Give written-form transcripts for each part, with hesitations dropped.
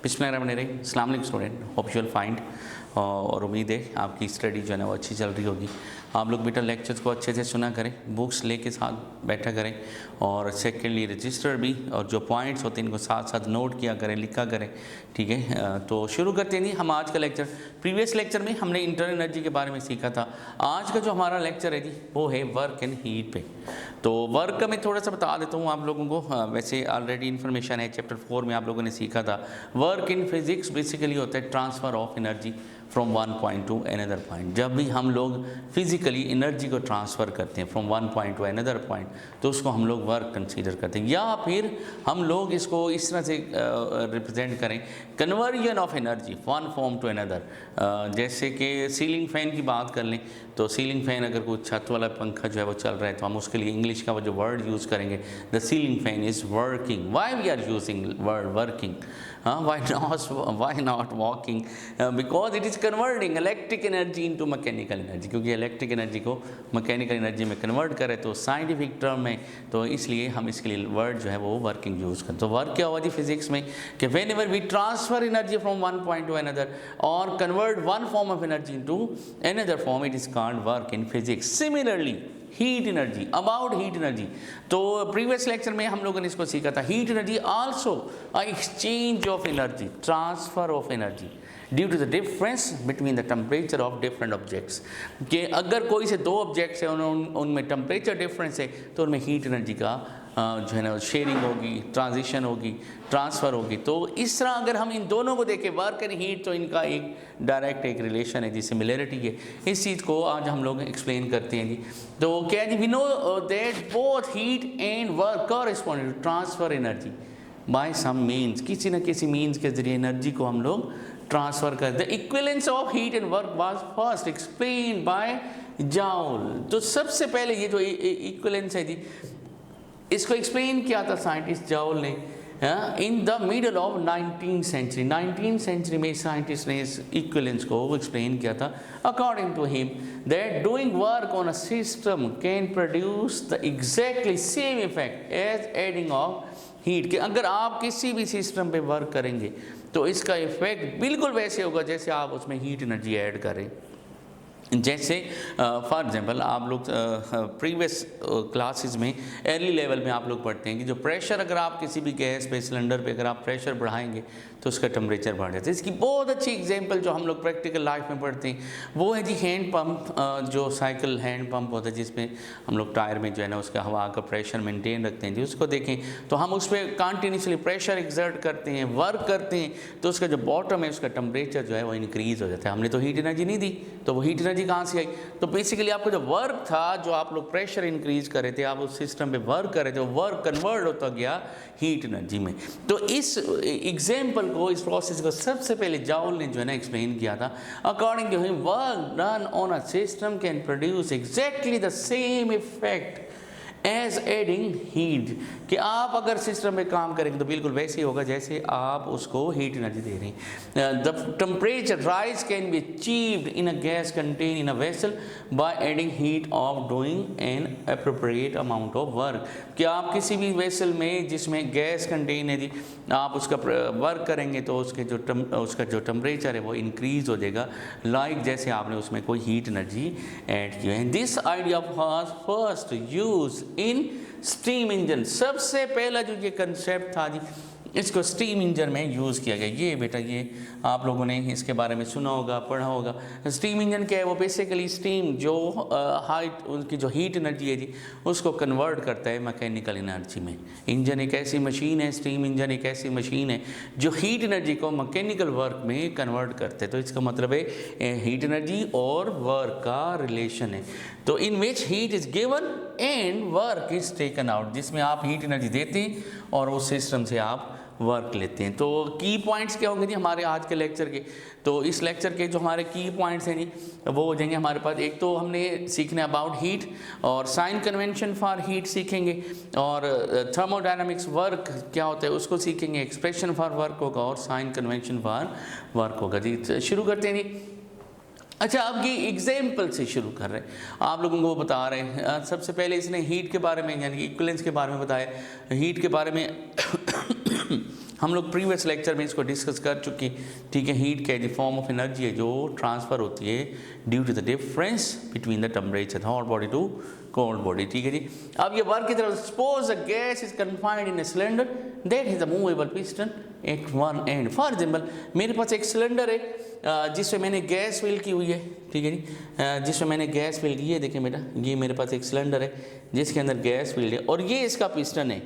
बिस्मिल्लाहिर्रहमानिर्रहीम। अस्सलाम वालेकुम student, hope you will find और उम्मीद है आपकी स्टडी जो है ना वो अच्छी चल रही होगी। आप लोग बेटा लेक्चर्स को अच्छे से सुना करें, बुक्स लेके साथ बैठा करें और सेकेंडली रजिस्टर भी और जो पॉइंट्स होते हैं इनको साथ साथ नोट किया करें, लिखा करें। ठीक है, तो शुरू करते हैं जी हम आज का लेक्चर। प्रीवियस लेक्चर में हमने इंटरनल एनर्जी के बारे में सीखा था। आज का जो हमारा लेक्चर है जी वो है वर्क एंड हीट पे। तो वर्क का मैं थोड़ा सा बता देता हूँ आप लोगों को। वैसे ऑलरेडी इन्फॉर्मेशन है, चैप्टर 4 में आप लोगों ने सीखा था। वर्क इन फिजिक्स बेसिकली होता है transfer of energy from one point to another point. जब भी हम लोग फिजिकली एनर्जी को ट्रांसफ़र करते हैं from one point to another point तो उसको हम लोग वर्क कंसीडर करते हैं। या फिर हम लोग इसको इस तरह से रिप्रेजेंट करें, conversion of energy one form to another. जैसे कि सीलिंग फ़ैन की बात कर लें तो सीलिंग फ़ैन अगर कोई छत वाला पंखा जो है वो चल रहा है तो हम उसके लिए इंग्लिश का वो जो वर्ड यूज़ करेंगे, the ceiling fan is working. Why we are using word working, why not walking? Because it is converting electric energy into mechanical energy, क्योंकि इलेक्ट्रिक एनर्जी को मैकेनिकल एनर्जी में कन्वर्ट करें तो scientific term में, तो इसलिए हम इसके लिए वर्ड जो है वो वर्किंग यूज़ करें। तो वर्क क्या हुआ जी फिजिक्स में कि whenever we transfer energy from one point to another और convert one form of energy into another form, it is called work in physics. Similarly heat energy, about heat energy, तो previous lecture में हम लोगों ने इसको सीखा था। Heat energy also a exchange of energy, transfer of energy due to the difference between the temperature of different objects. कि अगर कोई से दो ऑब्जेक्ट्स हैं उनमें टेम्परेचर डिफरेंस है तो उनमें हीट एनर्जी का जो है ना शेयरिंग होगी, ट्रांजिशन होगी, ट्रांसफ़र होगी। तो इस तरह अगर हम इन दोनों को देखें वर्क एंड हीट तो इनका एक डायरेक्ट एक रिलेशन है जी, सिमिलरिटी है। इस चीज़ को आज हम लोग एक्सप्लेन करते हैं जी। तो क्या है जी, we know that both heat and work correspond to transfer energy by some means. किसी न किसी मीन्स के जरिए एनर्जी को हम लोग ट्रांसफ़र करते हैं। Equivalence of heat and work was first explain by joule. तो सबसे पहले ये जो इक्विवेलेंस है जी इसको एक्सप्लेन किया था साइंटिस्ट जाउल ने in the middle of 19th century. 19th century में साइंटिस्ट ने इस इक्विवेलेंस को एक्सप्लेन किया था। According to him that doing work on a system can produce the exactly same effect as adding of heat. कि अगर आप किसी भी सिस्टम पे वर्क करेंगे तो इसका इफेक्ट बिल्कुल वैसे होगा जैसे आप उसमें हीट एनर्जी ऐड करें। जैसे फॉर एग्जांपल आप लोग प्रीवियस क्लासेस में अर्ली लेवल में आप लोग पढ़ते हैं कि जो प्रेशर अगर आप किसी भी गैस पे सिलेंडर पे अगर आप प्रेशर बढ़ाएंगे तो उसका टेम्परेचर बढ़ जाता है। इसकी बहुत अच्छी एग्जांपल जो हम लोग प्रैक्टिकल लाइफ में पढ़ते हैं वो है जी हैंड पंप। जो साइकिल हैंड पंप होता है जिसमें हम लोग टायर में जो है ना उसका हवा का प्रेशर मेंटेन रखते हैं जी, उसको देखें तो हम उस पर कंटिन्यूसली प्रेशर एक्सर्ट करते हैं, वर्क करते हैं तो उसका जो बॉटम है उसका टेम्परेचर जो है वो इंक्रीज़ हो जाता है। हमने तो हीट एनर्जी नहीं दी तो वो हीट एनर्जी कहाँ से आई? तो बेसिकली आपका जो वर्क था, जो आप लोग प्रेशर इंक्रीज कर रहे थे, आप उस सिस्टम पे वर्क कर रहे थे, वो वर्क कन्वर्ट होता गया हीट एनर्जी में। तो इस एग्जांपल को, इस प्रोसेस को सबसे पहले जाउल ने जो है ना एक्सप्लेन किया था। According to him work done on a system can produce exactly the same effect as adding heat. कि आप अगर सिस्टम में काम करेंगे तो बिल्कुल वैसे ही होगा जैसे आप उसको हीट एनर्जी दे रहे हैं। The temperature rise can be achieved in a gas contain in a vessel bye adding heat of doing an appropriate amount of work. कि आप किसी भी वेसल में जिसमें गैस कंटेन है जी, आप उसका वर्क करेंगे तो उसका जो टेम्परेचर है वो इंक्रीज हो जाएगा, लाइक जैसे आपने उसमें कोई हीट एनर्जी ऐड की है। This idea was first use in steam engine. सबसे पहला जो ये कंसेप्ट था जी इसको स्टीम इंजन में यूज़ किया गया। ये बेटा ये आप लोगों ने इसके बारे में सुना होगा, पढ़ा होगा। स्टीम इंजन क्या है? वो बेसिकली स्टीम जो हाइट उनकी जो हीट एनर्जी है जी उसको कन्वर्ट करता है मैकेनिकल एनर्जी में। इंजन एक ऐसी मशीन है, स्टीम इंजन एक ऐसी मशीन है जो हीट एनर्जी को मैकेनिकल वर्क में कन्वर्ट करते हैं। तो इसका मतलब है हीट एनर्जी और वर्क का रिलेशन है। तो in which heat is given and work is taken out, जिसमें आप हीट एनर्जी देते हैं और उस सिस्टम से आप वर्क लेते हैं। तो की पॉइंट्स क्या होंगे जी हमारे आज के लेक्चर के? तो इस लेक्चर के जो हमारे की पॉइंट्स हैं जी वो हो जाएंगे हमारे पास। एक तो हमने सीखना अबाउट हीट और साइन कन्वेंशन फॉर हीट सीखेंगे, और थर्मोडायनामिक्स वर्क क्या होता है उसको सीखेंगे, एक्सप्रेशन फॉर वर्क होगा और साइन कन्वेंशन फॉर वर्क होगा जी। शुरू करते हैं जी। अच्छा, अब ये एग्जाम्पल से शुरू कर रहे हैं, आप लोगों को बता रहे हैं। सबसे पहले इसने हीट के बारे में यानी कि इक्विवेलेंस के बारे में बताया। हीट के बारे में हम लोग प्रीवियस लेक्चर में इसको डिस्कस कर चुके, ठीक है। हीट क्या है, फॉर्म ऑफ एनर्जी है जो ट्रांसफर होती है due to the difference between the temperature hot body to cold body, ठीक है जी। अब ये वर्क की तरफ, suppose a gas is confined in a cylinder that is a movable piston at one end. For example मेरे पास एक सिलेंडर है जिसमें मैंने गैस फिल की हुई है, ठीक है जी, जिसमें मैंने गैस फिल की है। देखिए बेटा, ये मेरे पास एक सिलेंडर है जिसके अंदर गैस फिल्ड है और ये इसका पिस्टन है,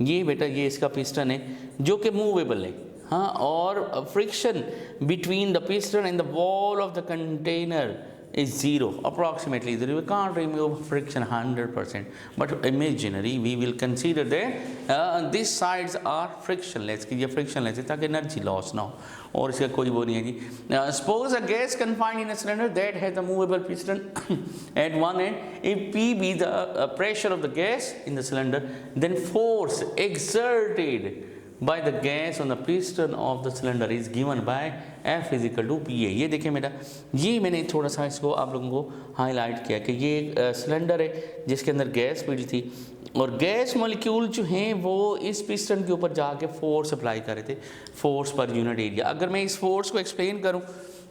ये बेटा ये इसका पिस्टन है जो कि मूवेबल है, हाँ। और friction between the piston and the wall of the container is zero, approximately zero. We can't remove friction 100%, but imaginary we will consider that these sides are frictionless, कि ये frictionless है ताकि energy loss ना हो और इसका कोई वो नहीं है जी। Suppose a gas confined in a cylinder that has a movable piston at one end, if P be the pressure of the gas in the cylinder, then force exerted by the gas on the piston of the cylinder is given by F is equal to PA। ये देखिए बेटा, ये मैंने थोड़ा सा इसको आप लोगों को हाईलाइट किया कि ये एक सिलेंडर है जिसके अंदर गैस फिल्ड थी और गैस मॉलिक्यूल जो हैं वो इस पिस्टन के ऊपर जाके फोर्स अप्लाई कर रहे थे, फोर्स पर यूनिट एरिया। अगर मैं इस फोर्स को एक्सप्लेन करूँ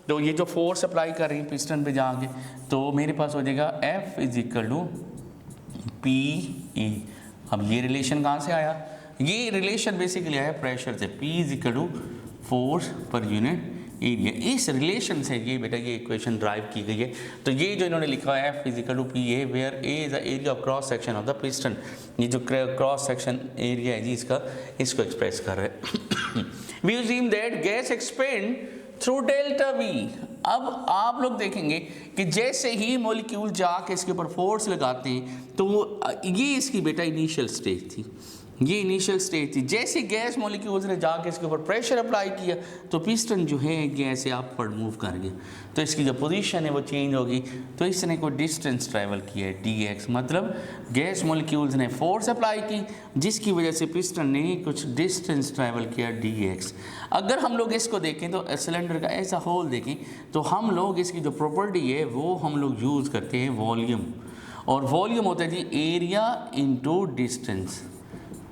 तो ये जो फोर्स अप्लाई कर रही है पिस्टन पे जाके, तो मेरे पास हो जाएगा F is equal to PE। अब ये रिलेशन कहाँ से आया, ये रिलेशन बेसिकली आया प्रेशर से, P is equal to force per unit area. इस रिलेशन से ये बेटा ये इक्वेशन ड्राइव की गई है। तो ये जो इन्होंने लिखा है F is equal to PA where A is the area of cross section of the piston, ये जो क्रॉस सेक्शन एरिया है जी इसका, इसको एक्सप्रेस कर रहे हैं। We assume that gas expand through delta V। अब आप लोग देखेंगे कि जैसे ही मॉलिक्यूल जाके इसके ऊपर फोर्स लगाते हैं तो ये इसकी बेटा इनिशियल स्टेज थी, ये इनिशियल स्टेज थी। जैसे गैस मॉलिक्यूल्स ने जाके इसके ऊपर प्रेशर अप्लाई किया तो पिस्टन जो है गैस से अपवर्ड मूव कर गया, तो इसकी जो पोजीशन है वो चेंज होगी। तो इसने कोई डिस्टेंस ट्रैवल किया है dx, मतलब गैस मॉलिक्यूल्स ने फोर्स अप्लाई की जिसकी वजह से पिस्टन ने कुछ डिस्टेंस ट्रैवल किया dx। अगर हम लोग इसको देखें तो सिलेंडर का ऐसा होल देखें तो हम लोग इसकी जो प्रॉपर्टी है वो हम लोग यूज़ करते हैं वॉल्यूम, और वॉल्यूम होता है जी एरिया इंटू डिस्टेंस,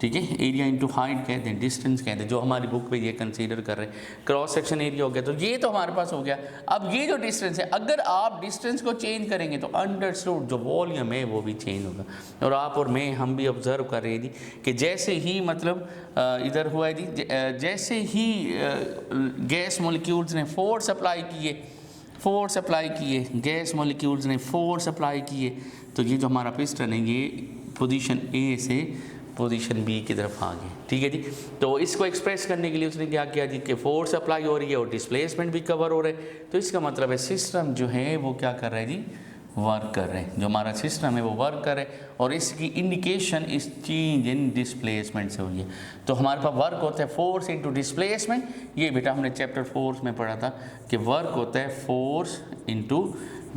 ठीक है। एरिया इंटू हाइट कहते हैं, डिस्टेंस कहते हैं, जो हमारी बुक पे ये कंसीडर कर रहे हैं। क्रॉस सेक्शन एरिया हो गया, तो ये तो हमारे पास हो गया। अब ये जो डिस्टेंस है, अगर आप डिस्टेंस को चेंज करेंगे तो अंडरस्टूड जो वॉल्यूम है वो भी चेंज होगा। और आप और मैं हम भी ऑब्जर्व कर रहे हैं कि जैसे ही मतलब इधर हुआ है जी, जैसे ही गैस मॉलिक्यूल्स ने फोर्स अप्लाई किए, गैस मॉलिक्यूल्स ने फोर्स अप्लाई किए, तो ये जो हमारा पिस्टन है ये पोजीशन A से पोजीशन B की तरफ आ गए, ठीक है जी। तो इसको एक्सप्रेस करने के लिए उसने क्या किया जी कि फोर्स अप्लाई हो रही है और डिस्प्लेसमेंट भी कवर हो रहा है। तो इसका मतलब है सिस्टम जो है वो क्या कर रहा है जी, वर्क कर रहे हैं। जो हमारा सिस्टम है वो वर्क कर रहे हैं और इसकी इंडिकेशन इस चेंज इन डिस्प्लेसमेंट से हुई है। तो हमारे पास वर्क होता है फोर्स इंटू डिस्प्लेसमेंट। ये बेटा हमने चैप्टर 4 में पढ़ा था कि वर्क होता है फोर्स इंटू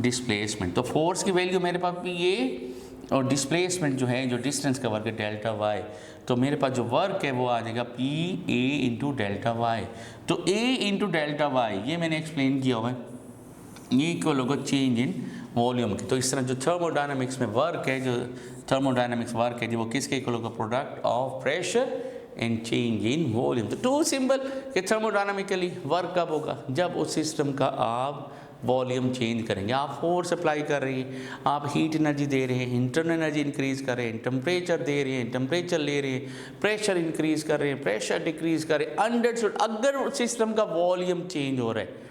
डिस्प्लेसमेंट। तो फोर्स की वैल्यू मेरे पास PA और डिस्प्लेसमेंट जो है, जो डिस्टेंस का वर्क है डेल्टा वाई, तो मेरे पास जो वर्क है वो आ जाएगा PA इंटू डेल्टा वाई। तो A इंटू डेल्टा वाई ये मैंने एक्सप्लेन किया हुआ है, ये इक्वल होगा चेंज इन वॉल्यूम की। तो इस तरह जो थर्मोडायनामिक्स में वर्क है, जो थर्मोडायनामिक्स वर्क है जी, वो किसके इक्वल होगा, product of pressure and change in volume. तो टू सिंपल कि थर्मोडायनामिकली वर्क कब होगा, जब उस सिस्टम का आप वॉल्यूम चेंज करेंगे। आप फोर्स अप्लाई कर रहे हैं, आप हीट एनर्जी दे रहे हैं, इंटरनल एनर्जी इंक्रीज कर रहे हैं, टेम्परेचर दे रहे हैं, टेम्परेचर ले रहे हैं, प्रेशर इंक्रीज कर रहे हैं, प्रेशर डिक्रीज कर रहे हैं। अंडरस्टूड, अगर सिस्टम का वॉल्यूम चेंज हो रहा है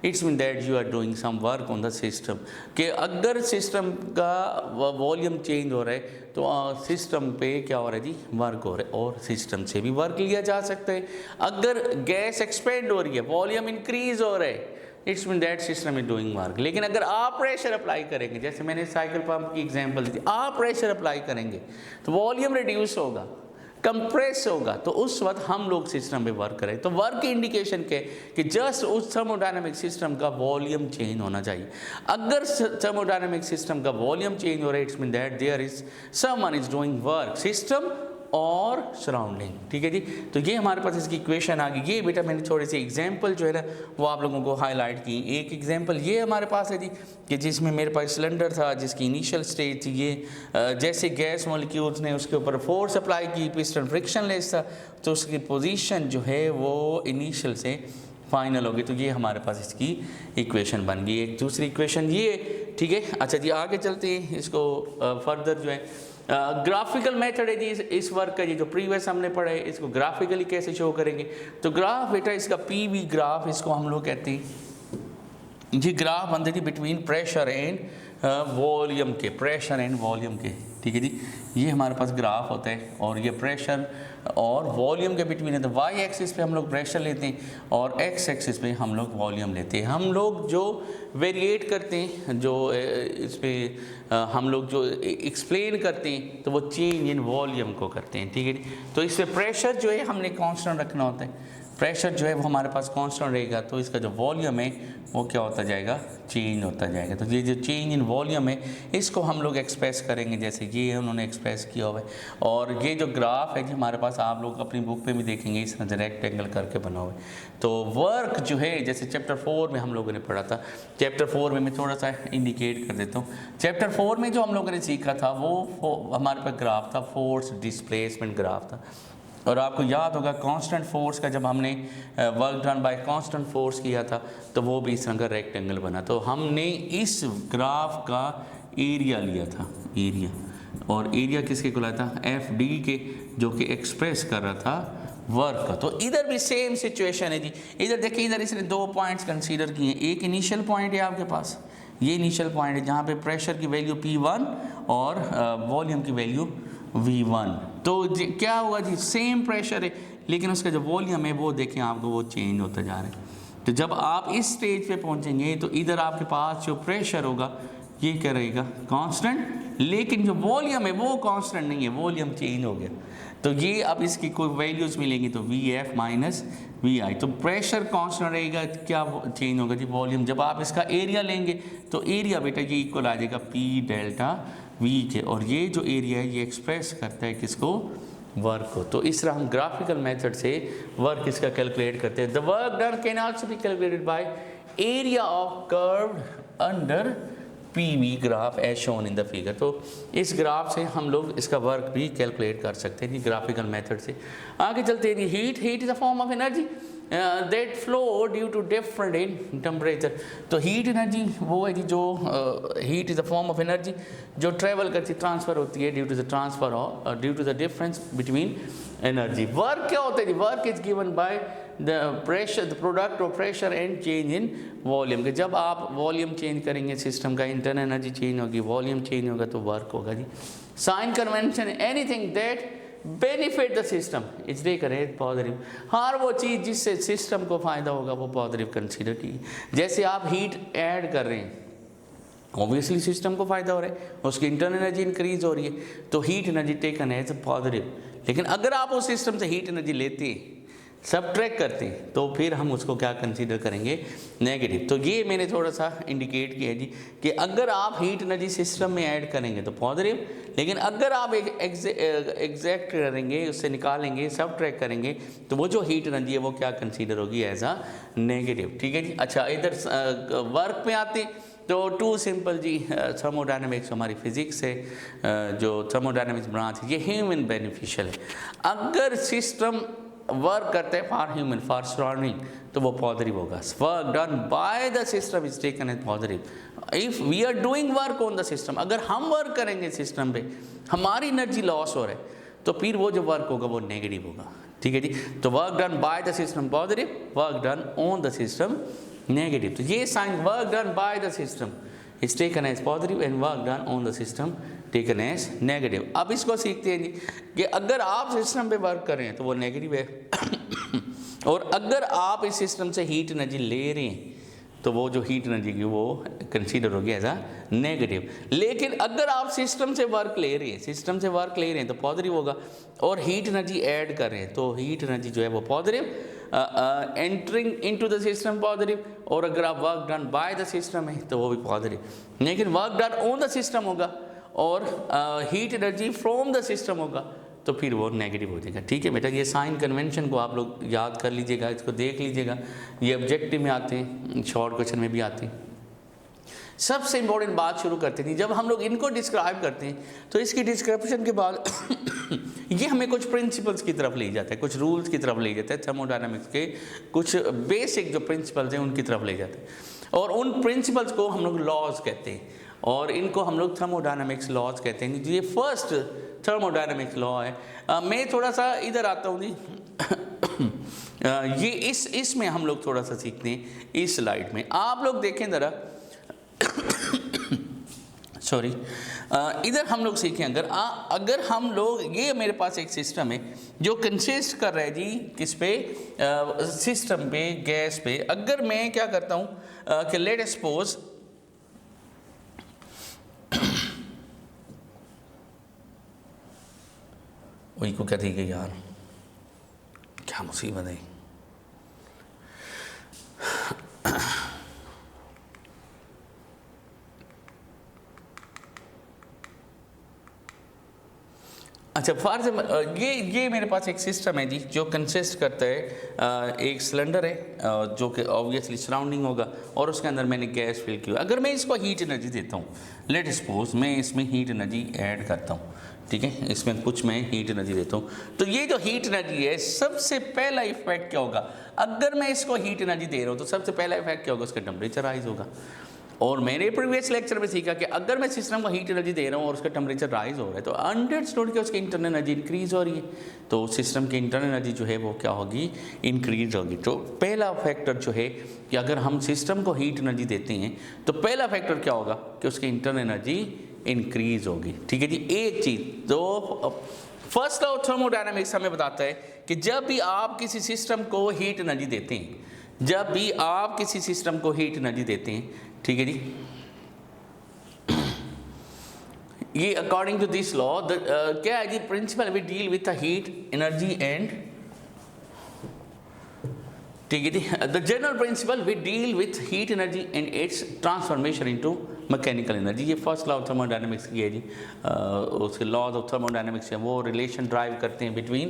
it's mean that you are doing some work on the system. कि अगर सिस्टम का वॉल्यूम चेंज हो रहा है तो सिस्टम पे क्या हो रहा है जी, वर्क हो रहा है, और सिस्टम से भी वर्क लिया जा सकता है। अगर गैस एक्सपेंड हो रही है, वॉल्यूम इंक्रीज हो रहा है, it's mean that system is doing work. लेकिन अगर आप प्रेशर अप्लाई करेंगे, जैसे मैंने साइकिल पंप की एग्जांपल दी, आप प्रेशर अप्लाई करेंगे तो वॉल्यूम रिड्यूस होगा, कंप्रेस होगा, तो उस वक्त हम लोग सिस्टम पे वर्क करें। तो वर्क की इंडिकेशन क्या है कि जस्ट उस थर्मोडायनामिक सिस्टम का वॉल्यूम चेंज होना चाहिए। अगर थर्मोडायनामिक सिस्टम का वॉल्यूम चेंज हो रहा है it's mean that there is someone is doing work, system और सराउंडिंग। ठीक है जी, तो ये हमारे पास इसकी इक्वेशन आ गई। ये बेटा मैंने थोड़े से एग्जांपल जो है ना वो आप लोगों को हाईलाइट की। एक एग्जांपल ये हमारे पास है जी कि जिसमें मेरे पास सिलेंडर था जिसकी इनिशियल स्टेज थी ये, जैसे गैस मॉलिक्यूल्स ने उसके ऊपर फोर्स अप्लाई की, पिस्टन फ्रिक्शनलेस था, तो उसकी पोजीशन जो है वो इनिशियल से फाइनल होगी। तो ये हमारे पास इसकी इक्वेशन बन गई। एक दूसरी इक्वेशन ये, ठीक है। अच्छा जी आगे चलते हैं, इसको फर्दर जो है ग्राफिकल मेथड है जी इस वर्क का, जी जो प्रीवियस हमने पढ़ा है इसको ग्राफिकली कैसे शो करेंगे। तो ग्राफ बेटा इसका पीवी ग्राफ इसको हम लोग कहते हैं जी। ग्राफ बनते जी बिटवीन प्रेशर एंड वॉल्यूम के, प्रेशर एंड वॉल्यूम के। ठीक है जी, ये हमारे पास ग्राफ होता है और ये प्रेशर और वॉल्यूम के बिटवीन है। तो वाई एक्सिस पे हम लोग प्रेशर लेते हैं और एक्स एक्सिस पे हम लोग वॉल्यूम लेते हैं। हम लोग जो वेरिएट करते हैं, जो इस पर हम लोग जो एक्सप्लेन करते हैं तो वो चेंज इन वॉल्यूम को करते हैं। ठीक है जी, तो इस पर प्रेशर जो है हमने कांस्टेंट रखना होता है, प्रेशर जो है वो हमारे पास कांस्टेंट रहेगा, तो इसका जो वॉल्यूम है वो क्या होता जाएगा, चेंज होता जाएगा। तो ये जो चेंज इन वॉल्यूम है इसको हम लोग एक्सप्रेस करेंगे जैसे ये उन्होंने एक्सप्रेस किया हुआ है। और ये जो ग्राफ है जी हमारे पास आप लोग अपनी बुक पे भी देखेंगे इस तरह रेक्टेंगल करके बना हुआ है। तो वर्क जो है जैसे चैप्टर 4 में हम लोगों ने पढ़ा था, चैप्टर 4 में मैं थोड़ा सा इंडिकेट कर देता हूँ। चैप्टर 4 में जो हम लोगों ने सीखा था वो हमारे पास ग्राफ था, फोर्स डिस्प्लेसमेंट ग्राफ था। और आपको याद होगा कांस्टेंट फोर्स का जब हमने work done bye constant force किया था तो वो भी इस तरह का रेक्टेंगल बना। तो हमने इस ग्राफ का एरिया लिया था, एरिया, और एरिया किसके को लाया था, एफ डी के, जो कि एक्सप्रेस कर रहा था वर्क का। तो इधर भी सेम सिचुएशन है जी। इधर देखिए, इधर इसने 2 पॉइंट्स कंसीडर किए। एक इनिशियल पॉइंट है आपके पास, ये इनिशियल पॉइंट है जहाँ पे प्रेशर की वैल्यू P1 और वॉल्यूम की वैल्यू V1। तो क्या हुआ जी, सेम प्रेशर है लेकिन उसका जो वॉल्यूम है वो देखें आपको वो चेंज होता जा रहा है। तो जब आप इस स्टेज पे पहुंचेंगे तो इधर आपके पास जो प्रेशर होगा ये क्या रहेगा, कांस्टेंट, लेकिन जो वॉल्यूम है वो कांस्टेंट नहीं है, वॉल्यूम चेंज हो गया। तो ये अब इसकी कोई वैल्यूज मिलेंगी तो VF माइनस VI। तो प्रेशर कांस्टेंट रहेगा, क्या चेंज होगा जी, वॉल्यूम। जब आप इसका एरिया लेंगे तो एरिया बेटा ये इक्वल आ जाएगा P डेल्टा V के, और ये जो एरिया है ये एक्सप्रेस करता है किसको, वर्क को। तो इस तरह हम ग्राफिकल मेथड से वर्क इसका कैलकुलेट करते हैं। The work done can also be calculated by area of curved under PV graph as shown in the figure. तो इस ग्राफ से हम लोग इसका वर्क भी कैलकुलेट कर सकते हैं ग्राफिकल मेथड से। आगे चलते हैं, heat is a form of energy that flow due to different in temperature. तो हीट एनर्जी वो है जी जो heat is a form of energy जो ट्रेवल करती, ट्रांसफ़र होती है ड्यू टू द ट्रांसफ़र और due to the difference between energy. Work क्या होता है जी, work is given by the pressure, the product of pressure and change in volume. के जब आप वॉल्यूम चेंज करेंगे सिस्टम का, इंटरनल एनर्जी चेंज होगी, वॉल्यूम चेंज होगा तो वर्क होगा जी। Sign convention, anything that benefit the system, इसलिए करें पॉजिटिव। हर वो चीज़ जिससे सिस्टम को फ़ायदा होगा वो पॉजिटिव कंसीडर की। जैसे आप हीट ऐड कर रहे हैं, ऑब्वियसली सिस्टम को फ़ायदा हो रहा है, उसकी इंटरनल एनर्जी इंक्रीज हो रही है, तो heat energy taken as positive. लेकिन अगर आप उस सिस्टम से हीट एनर्जी लेते हैं, सब ट्रैक करते हैं, तो फिर हम उसको क्या कंसीडर करेंगे, नेगेटिव। तो ये मैंने थोड़ा सा इंडिकेट किया जी कि अगर आप हीट एनर्जी सिस्टम में ऐड करेंगे तो पॉजिटिव, लेकिन अगर आप एग्जैक्ट करेंगे, उससे निकालेंगे, सब ट्रैक करेंगे, तो वो जो हीट एनर्जी है वो क्या कंसीडर होगी, एज अ नेगेटिव। ठीक है जी। अच्छा, इधर वर्क में आते हैं तो टू सिंपल जी, थर्मोडायनेमिक्स हमारी फिजिक्स है, जो थर्मोडायनेमिक्स ब्रांच है, ये ह्यूमन बेनिफिशियल है। अगर सिस्टम वर्क करते हैं फॉर ह्यूमन, फॉर सराउंडिंग, तो वो पॉजिटिव होगा। Work done by the system is taken as positive. If we are doing work on the system, अगर हम वर्क करेंगे सिस्टम पे, हमारी एनर्जी लॉस हो रहा है, तो फिर वो जो वर्क होगा वो नेगेटिव होगा। ठीक है जी। तो work done by the system positive, work done on the system negative. तो ये sign work done by the system is taken as positive and work done on the system taken as negative. अब इसको सीखते हैं जी कि अगर आप system पे वर्क कर रहे हैं तो वो नेगेटिव है और अगर आप इस सिस्टम से हीट एनर्जी ले रहे हैं तो वो जो हीट एनर्जी की वो कंसीडर होगी एज अ नेगेटिव। लेकिन अगर आप सिस्टम से वर्क ले रहे हैं, सिस्टम से वर्क ले रहे हैं तो पॉजिटिव होगा, और हीट एनर्जी ऐड कर रहे हैं तो हीट एनर्जी जो है वो positive entering into the system positive, और अगर आप work done by the system है तो वो भी पॉजिटिव। लेकिन work done on the system होगा और heat energy from the system होगा तो फिर वो नेगेटिव हो जाएगा। ठीक है बेटा, ये साइन कन्वेंशन को आप लोग याद कर लीजिएगा, इसको देख लीजिएगा, ये ऑब्जेक्टिव में आते हैं, शॉर्ट क्वेश्चन में भी आते हैं। सबसे इंपॉर्टेंट बात शुरू करते थे, जब हम लोग इनको डिस्क्राइब करते हैं तो इसकी डिस्क्रिप्शन के बाद ये हमें कुछ प्रिंसिपल्स की तरफ ले जाता है, कुछ रूल्स की तरफ ले जाता है, थर्मोडायनामिक्स के कुछ बेसिक जो प्रिंसिपल्स हैं उनकी तरफ ले जाते हैं, और उन प्रिंसिपल्स को हम लोग लॉज कहते हैं, और इनको हम लोग थर्मोडायनामिक्स लॉज कहते हैं। ये फर्स्ट थर्मोडायनामिक्स लॉ है। मैं थोड़ा सा इधर आता हूँ जी ये इसमें हम लोग थोड़ा सा सीखते हैं, इस स्लाइड में आप लोग देखें ज़रा सॉरी, इधर हम लोग सीखें, अगर हम लोग, ये मेरे पास एक सिस्टम है जो कंसिस्ट कर रहा है जी किस पे, सिस्टम पे, गैस पे। अगर मैं क्या करता हूँ कि लेट सपोज वही को क्या थी कि यार क्या मुसीबत है। अच्छा फॉर ये मेरे पास एक सिस्टम है जी जो कंसिस्ट करता है, एक सिलेंडर है जो कि ऑब्वियसली सराउंडिंग होगा, और उसके अंदर मैंने गैस फिल की। अगर मैं इसको हीट एनर्जी देता हूँ, लेट सपोज मैं इसमें हीट एनर्जी ऐड करता हूँ, ठीक है, इसमें कुछ मैं हीट एनर्जी देता हूँ, तो ये जो हीट एनर्जी है, सबसे पहला इफेक्ट क्या होगा, अगर मैं इसको हीट एनर्जी दे रहा हूँ तो सबसे पहला इफेक्ट क्या होगा, उसका टेम्परेचर राइज होगा। और मैंने प्रीवियस लेक्चर में सीखा कि अगर मैं सिस्टम को हीट एनर्जी दे रहा हूँ और उसका टेम्परेचर राइज हो रहा है तो अंडरस्टूड कि उसकी इंटरनल एनर्जी इंक्रीज हो रही है, तो सिस्टम की इंटरनल एनर्जी जो है वो क्या होगी, इंक्रीज होगी। तो पहला फैक्टर जो है कि अगर हम सिस्टम को हीट एनर्जी देते हैं तो पहला फैक्टर क्या होगा कि उसकी इंटरनल एनर्जी इंक्रीज होगी। ठीक है जी, एक चीज़ तो फर्स्ट लॉ ऑफ थर्मोडायनामिक्स हमें बताता है कि जब भी आप किसी सिस्टम को हीट एनर्जी देते हैं, जब भी आप किसी सिस्टम को हीट एनर्जी देते हैं, ठीक है जी, ये अकॉर्डिंग टू दिस लॉ क्या है जी, principle we deal with heat energy and, ठीक है जी, the general principle we deal with heat energy and its transformation into mechanical energy. ये फर्स्ट लॉ ऑफ थर्मोडायनामिक्स की है जी, उसके लॉज ऑफ थर्मोडायनामिक्स है वो रिलेशन ड्राइव करते हैं बिटवीन,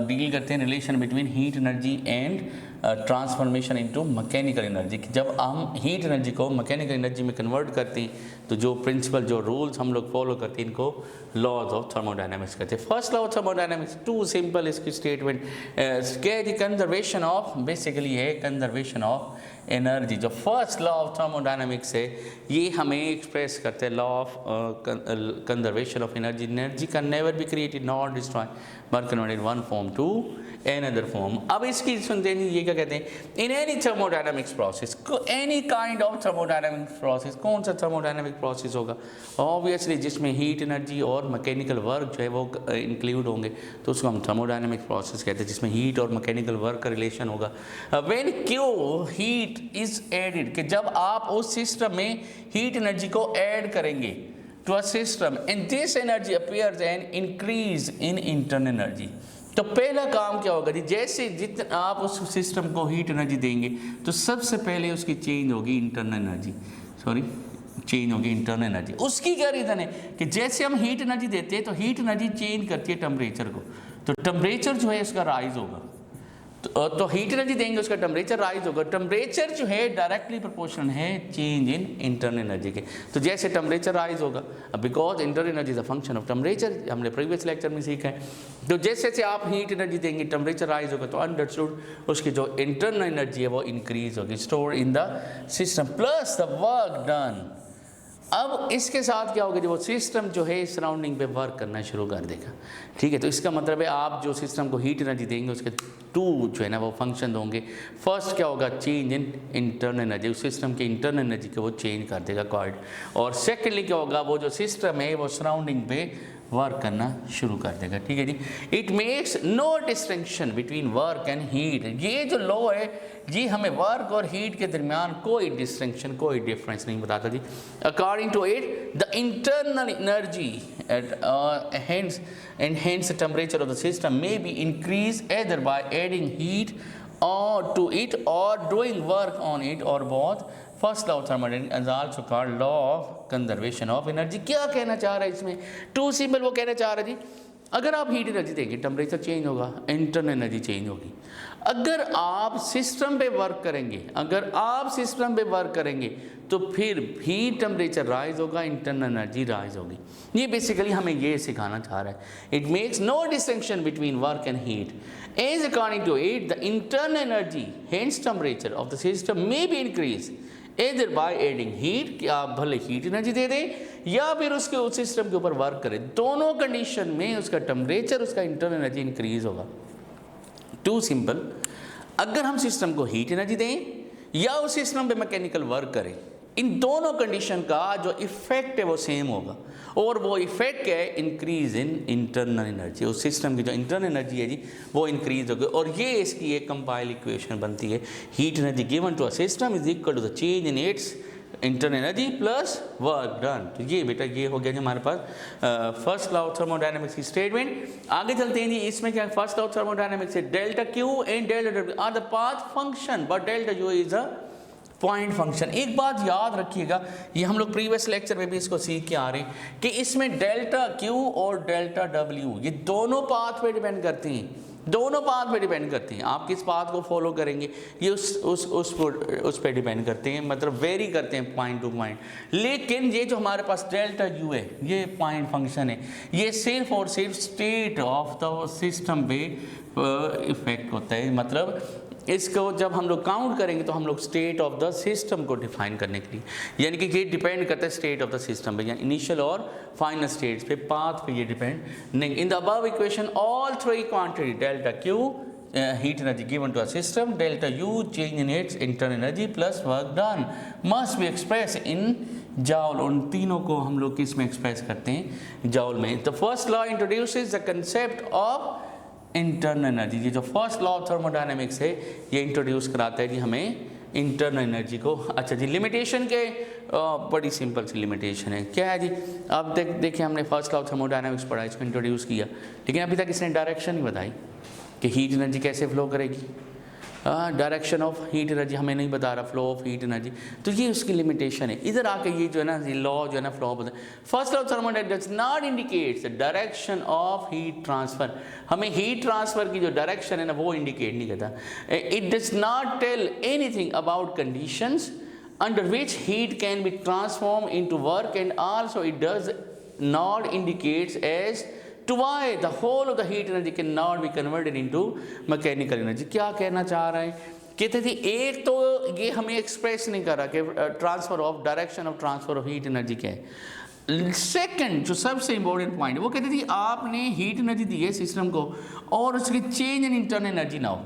डील करते हैं relation between heat energy and transformation into mechanical energy. जब हम हीट एनर्जी को मैकेनिकल एनर्जी में कन्वर्ट करते हैं तो जो प्रिंसिपल, जो रूल्स हम लोग फॉलो करते हैं, इनको लॉज ऑफ थर्मोडायनामिक्स कहते हैं। First law of thermodynamics to simple इसकी स्टेटमेंट क्या है, कंजर्वेशन ऑफ, बेसिकली है कंजर्वेशन ऑफ एनर्जी। जो फर्स्ट लॉ ऑफ थर्मोडायनामिक्स है ये हमें एक्सप्रेस करते हैं law of conservation of energy. Energy can never be created not destroy but converted one form to another form. अब इसकी सुनते हैं ये क्या कहते हैं, in any thermodynamics process, any kind of thermodynamic process, कौन सा थर्मोडायनामिक प्रोसेस होगा, ऑब्वियसली जिसमें हीट एनर्जी और मैकेनिकल वर्क जो है वो इंक्लूड होंगे तो उसको हम थर्मोडायनामिक प्रोसेस कहते हैं, जिसमें हीट और मैकेनिकल वर्क का रिलेशन होगा। व्हेन क्यों हीट इज एडेड, कि जब आप उस सिस्टम में हीट एनर्जी को ऐड करेंगे to a system and this energy appears an increase in internal energy, तो पहला काम क्या होगा जी, जैसे जितना आप उस सिस्टम को हीट एनर्जी देंगे तो सबसे पहले उसकी चेंज होगी इंटरनल एनर्जी, चेंज होगी इंटरनल एनर्जी। उसकी क्या रीज़न है कि जैसे हम हीट एनर्जी देते हैं तो हीट एनर्जी चेंज करती है टेम्परेचर को, तो टेम्परेचर जो है उसका राइज होगा, तो हीट एनर्जी देंगे उसका टेम्परेचर राइज होगा। टेम्परेचर जो है डायरेक्टली प्रोपोर्शनल है चेंज इन इंटरनल एनर्जी के, तो जैसे टेम्परेचर राइज होगा, because internal energy is a function of temperature, हमने प्रीवियस लेक्चर में सीखा है, तो जैसे जैसे आप हीट एनर्जी देंगे टेम्परेचर राइज होगा, तो अंडरस्टूड उसकी जो इंटरनल एनर्जी है वो इंक्रीज होगी, store in the system plus the work done. अब इसके साथ क्या होगा, जो वो सिस्टम जो है सराउंडिंग पे वर्क करना शुरू कर देगा। ठीक है, तो इसका मतलब है आप जो सिस्टम को हीट एनर्जी देंगे उसके टू जो है ना वो फंक्शन होंगे। फर्स्ट क्या होगा, चेंज इन इंटरनल एनर्जी, उस सिस्टम की इंटरनल एनर्जी को वो चेंज कर देगा कॉर्ड, और सेकेंडली क्या होगा, वो जो सिस्टम है वो सराउंडिंग पे वर्क करना शुरू कर देगा। ठीक है जी, it makes no distinction between work and heat. ये जो लॉ है जी हमें वर्क और हीट के दरमियान कोई डिस्टिंक्शन, कोई डिफरेंस नहीं बताता जी। According to it the internal energy hence the temperature of the system may be increased either by adding heat or to it or doing work on it or both. First law of thermodynamics is also called law of conservation of energy। क्या कहना चाह रहा है इसमें, to simple वो कहना चाह रहा है जी अगर आप हीट एनर्जी देंगे टेम्परेचर चेंज होगा, इंटरनल एनर्जी चेंज होगी। अगर आप सिस्टम पे वर्क करेंगे, अगर आप सिस्टम पे वर्क करेंगे तो फिर भी टेम्परेचर राइज होगा, इंटरनल एनर्जी राइज होगी। ये बेसिकली हमें ये सिखाना चाह रहा है। It makes no distinction between work and heat as according to it the internal energy hence temperature of the system may be increase either by adding heat, कि आप भले हीट एनर्जी दे दें या फिर उसके उस सिस्टम के ऊपर वर्क करें, दोनों कंडीशन में उसका टेम्परेचर, उसका इंटरनल एनर्जी इंक्रीज होगा। टू सिंपल, अगर हम सिस्टम को हीट एनर्जी दें या उस सिस्टम पे मैकेनिकल वर्क करें, इन दोनों कंडीशन का जो इफेक्ट है वो सेम होगा। और वो इफेक्ट क्या है? Increase in internal energy. उस सिस्टम की जो इंटरनल एनर्जी है जी वो इंक्रीज होगी। और ये इसकी एक कंपाइल इक्वेशन बनती है, heat energy given to a system is equal to the change in its internal energy plus work done. तो ये बेटा ये हो गया जी हमारे पास फर्स्ट लॉ ऑफ थर्मोडायनेमिक्स की स्टेटमेंट। आगे चलते हैं जी, इसमें क्या फर्स्ट लॉ ऑफ थर्मोडायनेमिक्स है delta Q and delta W are the path function but delta U is a point function. एक बात याद रखिएगा, ये हम लोग प्रीवियस लेक्चर में भी इसको सीख के आ रहे हैं कि इसमें डेल्टा क्यू और डेल्टा डब्ल्यू ये दोनों पाथ पे डिपेंड करती हैं, दोनों पाथ पे डिपेंड करती हैं। आप किस पाथ को फॉलो करेंगे ये उस पे डिपेंड करते हैं, मतलब वेरी करते हैं पॉइंट टू पॉइंट। लेकिन ये जो हमारे पास डेल्टा यू है ये पॉइंट फंक्शन है, ये सिर्फ और सिर्फ स्टेट ऑफ द सिस्टम पे इफेक्ट होता है। मतलब इसको जब हम लोग काउंट करेंगे तो हम लोग स्टेट ऑफ द सिस्टम को डिफाइन करने के लिए, यानी कि ये डिपेंड करता है स्टेट ऑफ द सिस्टम पे, यानी इनिशियल और फाइनल स्टेट्स पे, पाथ पे ये डिपेंड नहीं। In the above equation all three quantity delta Q heat energy given to a system, delta U change in its internal energy plus work done must be expressed in joule। उन तीनों को हम लोग किस में express करते हैं? जॉल में। The first law introduces the concept of internal energy. ये जो फर्स्ट लॉ ऑफ थर्मोडायनेमिक्स है ये इंट्रोड्यूस कराता है जी हमें इंटरनल एनर्जी को। अच्छा जी, लिमिटेशन के बड़ी सिंपल सी लिमिटेशन है, क्या है जी? अब देखिए हमने फर्स्ट लॉ ऑफ थर्मोडायनेमिक्स पढ़ा, इसको इंट्रोड्यूस किया, लेकिन अभी तक इसने डायरेक्शन नहीं बताई कि हीट एनर्जी कैसे फ्लो करेगी। डायरेक्शन ऑफ हीट एनर्जी हमें नहीं बता रहा, फ्लो ऑफ हीट एनर्जी, तो ये उसकी लिमिटेशन है। इधर आके ये जो है ना लॉ जो है ना flow of first law of thermodynamics does not indicates the direction of heat transfer. हमें हीट ट्रांसफर की जो डायरेक्शन है ना वो इंडिकेट नहीं करता। It does not tell anything about conditions under which heat can be transformed into work, and also it does not indicates as to why the whole of the heat energy cannot be converted into mechanical energy। क्या कहना चाह रहे हैं? कहते थे एक तो ये हमें एक्सप्रेस नहीं कर रहा कि transfer of direction of transfer of heat energy क्या है। सेकंड जो सबसे इंपॉर्टेंट पॉइंट है वो कहते थे आपने हीट एनर्जी दी है सिस्टम को और उसकी चेंज इन इंटरनल एनर्जी ना हो,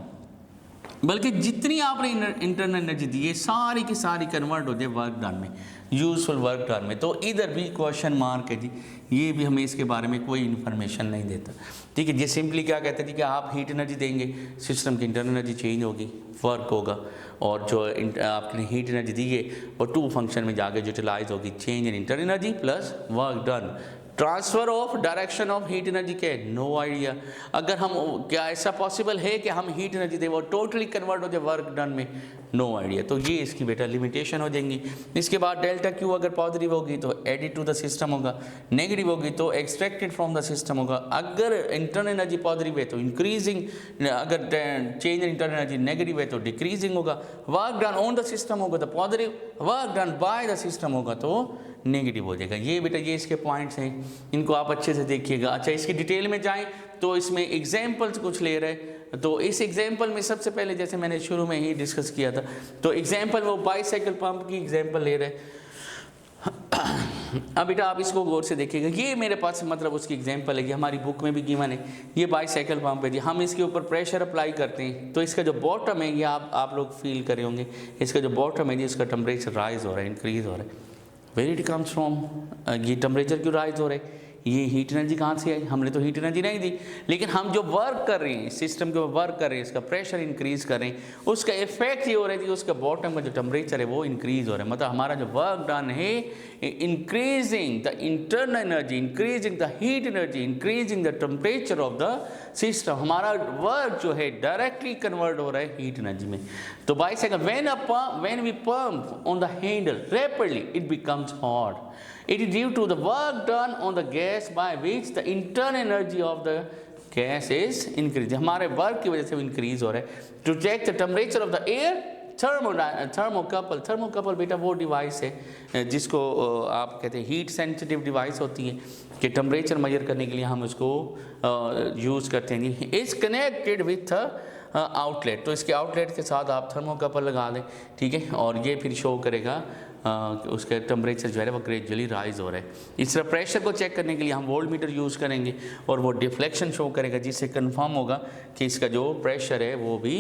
बल्कि जितनी आपने इंटरनल एनर्जी दी है सारी की सारी कन्वर्ट हो जाए वर्क डन में, यूजफुल वर्क डन में। तो इधर भी क्वेश्चन मार्क है जी, ये भी हमें इसके बारे में कोई इन्फॉर्मेशन नहीं देता। ठीक है, ये सिंपली क्या कहते हैं कि आप हीट एनर्जी देंगे, सिस्टम की इंटरनल एनर्जी चेंज होगी, वर्क होगा, और जो आपने हीट एनर्जी दी है वो टू फंक्शन में जाके यूटिलाइज होगी, change in internal energy plus work done. Transfer of direction of heat energy क्या है? No idea. अगर हम क्या ऐसा पॉसिबल है कि हम हीट एनर्जी दें वो टोटली कन्वर्ट हो जाए वर्क डन में? No idea. तो ये इसकी बेटा लिमिटेशन हो जाएंगी। इसके बाद डेल्टा क्यू अगर पॉजिटिव होगी तो एडिड टू द सिस्टम होगा, नेगेटिव होगी तो एक्सट्रैक्टेड फ्रॉम द सिस्टम होगा। अगर इंटरनल एनर्जी पॉजिटिव है तो इंक्रीजिंग, अगर change in internal energy negative है तो डिक्रीजिंग होगा। Work done on the system होगा तो positive, work done by the system होगा तो नेगेटिव हो जाएगा। ये बेटा ये इसके पॉइंट्स हैं, इनको आप अच्छे से देखिएगा। अच्छा, इसकी डिटेल में जाएं तो इसमें एग्जाम्पल्स कुछ ले रहे हैं, तो इस एग्जाम्पल में सबसे पहले जैसे मैंने शुरू में ही डिस्कस किया था, तो एग्जाम्पल वो बाईसाइकिल पंप की एग्जाम्पल ले रहे हैं। अब बेटा आप इसको गौर से देखिएगा, ये मेरे पास मतलब उसकी एग्जाम्पल है, ये हमारी बुक में भी गिवन है। ये बाईसाइकिल पंप है जी, हम इसके ऊपर प्रेशर अप्लाई करते हैं तो इसका जो बॉटम है ये आप लोग फील करे होंगे, इसका जो बॉटम है जी इसका टेम्परेचर राइज हो रहा है, इंक्रीज हो रहा है। वेर इट कम्स फ्रॉम, ये टेम्परेचर क्यों राइज हो रहा है? ये हीट एनर्जी कहाँ से आई? हमने तो हीट एनर्जी नहीं दी, लेकिन हम जो वर्क कर रहे हैं सिस्टम के ऊपर वर्क कर रहे हैं, इसका प्रेशर इंक्रीज कर रहे हैं, उसका इफेक्ट ये हो रहा है कि उसका बॉटम का जो टेम्परेचर है वो इंक्रीज हो रहा है। मतलब हमारा जो वर्क डन है increasing the internal energy, increasing the heat energy, increasing the temperature of the system, हमारा वर्क जो है डायरेक्टली कन्वर्ट हो रहा है हीट एनर्जी में। तो by second when we pump on the handle rapidly it becomes hot. It is due to the work done on the gas gas by which the internal energy of the gas is increase, हमारे work की वजह से वो increase हो रहा है। To check the temperature of the air, thermocouple बेटा वो डिवाइस है जिसको आप कहते हैं हीट सेंसिटिव डिवाइस होती है कि टेम्परेचर मेजर करने के लिए हम उसको यूज़ करते हैं जी। इज़ कनेक्टेड विथ आउटलेट, तो इसके आउटलेट के साथ आप थर्मोकपल लगा दें, ठीक है, और ये फिर शो करेगा उसका टेम्परेचर जो है वो ग्रेजुअली राइज हो रहा है। इस तरह प्रेशर को चेक करने के लिए हम वोल्ट मीटर यूज़ करेंगे और वो डिफ्लेक्शन शो करेगा जिससे कंफर्म होगा कि इसका जो प्रेशर है वो भी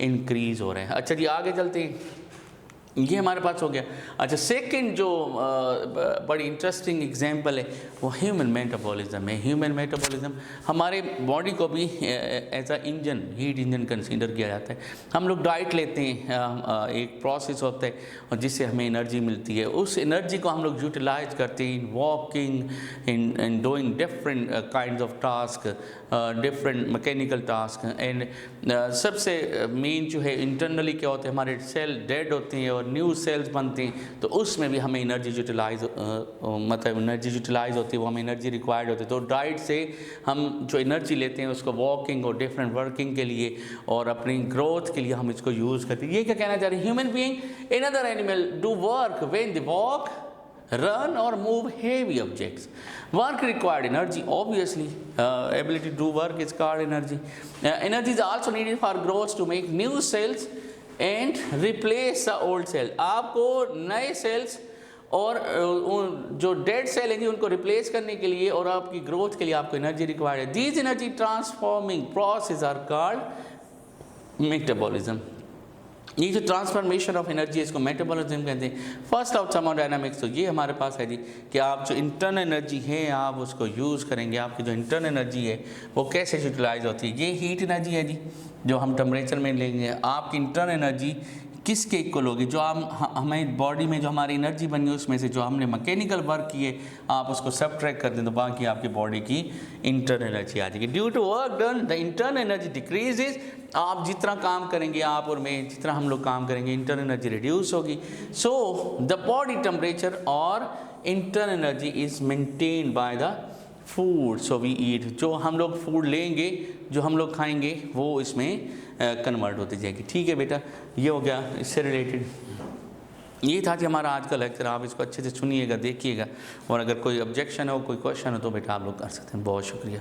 इंक्रीज हो रहा है। अच्छा जी आगे चलते हैं, ये हमारे पास हो गया। अच्छा सेकंड जो बड़ी इंटरेस्टिंग एग्जांपल है वो ह्यूमन मेटाबॉलिज्म है। ह्यूमन मेटाबॉलिज्म हमारे बॉडी को भी as a engine, heat engine consider किया जाता है। हम लोग डाइट लेते हैं, एक प्रोसेस होता है और जिससे हमें एनर्जी मिलती है, उस एनर्जी को हम लोग यूटिलाइज करते हैं in walking, in doing different kind of task, different mechanical task. And सबसे मेन जो है इंटरनली क्या होता है, हमारे सेल डेड होते हैं और न्यू सेल्स बनते हैं, तो उसमें भी हमें एनर्जी यूटिलाइज मतलब एनर्जी यूटिलाइज होती है, वो हमें एनर्जी रिक्वायर्ड होती है। तो डाइट से हम जो एनर्जी लेते हैं उसको वॉकिंग और डिफरेंट वर्किंग के लिए और अपनी ग्रोथ के लिए हम इसको यूज़ करते हैं। ये क्या कहना चाह रहे हैं, human being an other animal do work when they walk, run or move heavy objects. Work required energy, obviously. Ability to do work is called energy. Energy is also needed for growth to make new cells and replace the old cell. आपको नए sales और जो dead cell हैं उनको replace करने के लिए और आपकी ग्रोथ के लिए आपको एनर्जी रिक्वायर्ड है। These energy transforming process are called metabolism. ये जो ट्रांसफॉर्मेशन ऑफ एनर्जी है इसको मेटाबॉलिज्म कहते हैं। फर्स्ट ऑफ थर्मोडायनामिक्स, तो ये हमारे पास है जी कि आप जो इंटरनल एनर्जी है आप उसको यूज़ करेंगे। आपकी जो इंटरनल एनर्जी है वो कैसे यूटिलाइज होती है, ये हीट एनर्जी है जी जो हम टेम्परेचर में लेंगे। आपकी इंटरनल एनर्जी किसके इक्वल होगी, जो हमें बॉडी में जो हमारी एनर्जी बनी है उसमें से जो हमने मैकेनिकल वर्क किए आप उसको सबट्रैक्ट कर दें तो बाकी आपकी बॉडी की इंटरनल एनर्जी आ जाएगी। Due to work done the internal energy decreases, आप जितना काम करेंगे, आप और मैं जितना हम लोग काम करेंगे इंटरनल एनर्जी रिड्यूस होगी। सो द बॉडी टेम्परेचर और internal energy is maintain by the food so we eat. जो हम लोग फूड लेंगे, जो हम लोग खाएंगे वो इसमें कन्वर्ट होती जाएगी। ठीक है बेटा, ये हो गया इससे रिलेटेड। ये था कि हमारा आज का लेक्चर, आप इसको अच्छे से सुनिएगा, देखिएगा और अगर कोई ऑब्जेक्शन हो, कोई क्वेश्चन हो तो बेटा आप लोग कर सकते हैं। बहुत शुक्रिया।